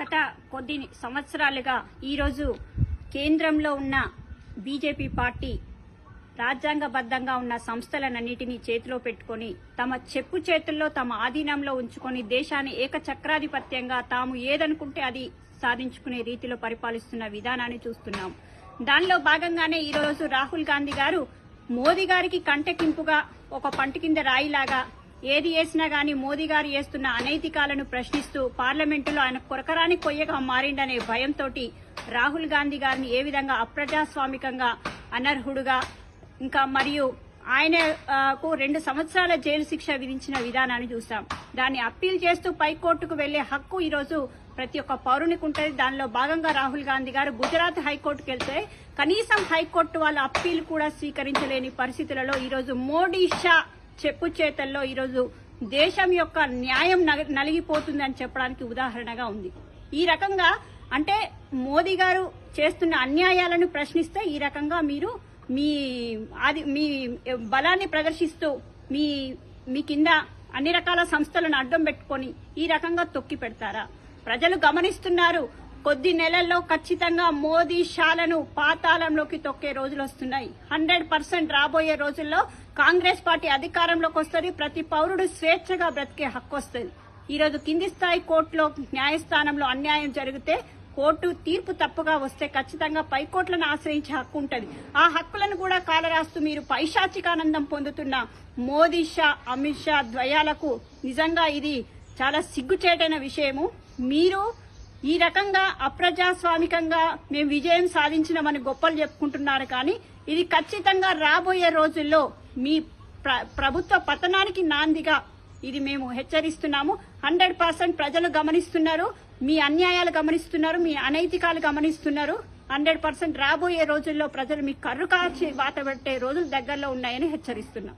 గత కొద్ది సంవత్సరాలుగా ఈరోజు కేంద్రంలో ఉన్న బీజేపీ పార్టీ రాజ్యాంగబద్ధంగా ఉన్న సంస్థలన్నింటినీ చేతిలో పెట్టుకొని తమ చెప్పు చేతుల్లో తమ ఆధీనంలో ఉంచుకొని దేశాన్ని ఏకచక్రాధిపత్యంగా తాము ఏదనుకుంటే అది సాధించుకునే రీతిలో పరిపాలిస్తున్న విధానాన్ని చూస్తున్నాం. దానిలో భాగంగానే ఈరోజు రాహుల్ గాంధీ గారు మోదీ గారికి కంటెకింపుగా ఒక పంట కింద రాయిలాగా ఏది వేసినా గానీ మోదీ గారు చేస్తున్న అనైతికాలను ప్రశ్నిస్తూ పార్లమెంటులో ఆయన కొరకరాని కొయ్యగా మారిండనే భయంతో రాహుల్ గాంధీ గారిని ఏ విధంగా అప్రజాస్వామికంగా అనర్హుడుగా ఇంకా మరియు ఆయనకు 2 సంవత్సరాల జైలు శిక్ష విధించిన విధానాన్ని చూస్తాం. దాన్ని అప్పీల్ చేస్తూ పైకోర్టుకు వెళ్లే హక్కు ఈరోజు ప్రతి ఒక్క పౌరునికి ఉంటుంది. దానిలో భాగంగా రాహుల్ గాంధీ గారు గుజరాత్ హైకోర్టుకు వెళ్తే కనీసం హైకోర్టు వాళ్ళ అప్పీల్ కూడా స్వీకరించలేని పరిస్థితులలో ఈరోజు మోడీ షా చెప్పు చేతల్లో ఈరోజు దేశం యొక్క న్యాయం నలిగిపోతుందని చెప్పడానికి ఉదాహరణగా ఉంది. ఈ రకంగా అంటే మోదీ గారు చేస్తున్న అన్యాయాలను ప్రశ్నిస్తే ఈ రకంగా మీరు మీ బలాన్ని ప్రదర్శిస్తూ మీ కింద అన్ని రకాల సంస్థలను అడ్డం పెట్టుకొని ఈ రకంగా తొక్కి పెడతారా? ప్రజలు గమనిస్తున్నారు. కొద్ది నెలల్లో ఖచ్చితంగా మోదీ షాలను పాతాళంలోకి తొక్కే రోజులు వస్తున్నాయి. 100% రాబోయే రోజుల్లో కాంగ్రెస్ పార్టీ అధికారంలోకి వస్తుంది. ప్రతి పౌరుడు స్వేచ్ఛగా బ్రతికే హక్కు వస్తుంది. ఈరోజు కింది స్థాయి కోర్టులో న్యాయస్థానంలో అన్యాయం జరిగితే కోర్టు తీర్పు తప్పుగా వస్తే ఖచ్చితంగా పైకోర్టులను ఆశ్రయించే హక్కు ఉంటుంది. ఆ హక్కులను కూడా కాలరాస్తూ మీరు పైశాచికానందం పొందుతున్న మోదీ షా అమిత్ షా ద్వయాలకు నిజంగా ఇది చాలా సిగ్గుచేటైన విషయము. మీరు ఈ రకంగా అప్రజాస్వామికంగా మేము విజయం సాధించినామని గొప్పలు చెప్పుకుంటున్నారు. కానీ ఇది ఖచ్చితంగా రాబోయే రోజుల్లో మీ ప్రభుత్వ పతనానికి నాందిగా ఇది మేము హెచ్చరిస్తున్నాము. 100% ప్రజలు గమనిస్తున్నారు, మీ అన్యాయాలు గమనిస్తున్నారు, మీ అనైతికాలు గమనిస్తున్నారు. 100% రాబోయే రోజుల్లో ప్రజలు మీ కర్రు కాచి వాత పెట్టే రోజులు దగ్గరలో ఉన్నాయని హెచ్చరిస్తున్నాం.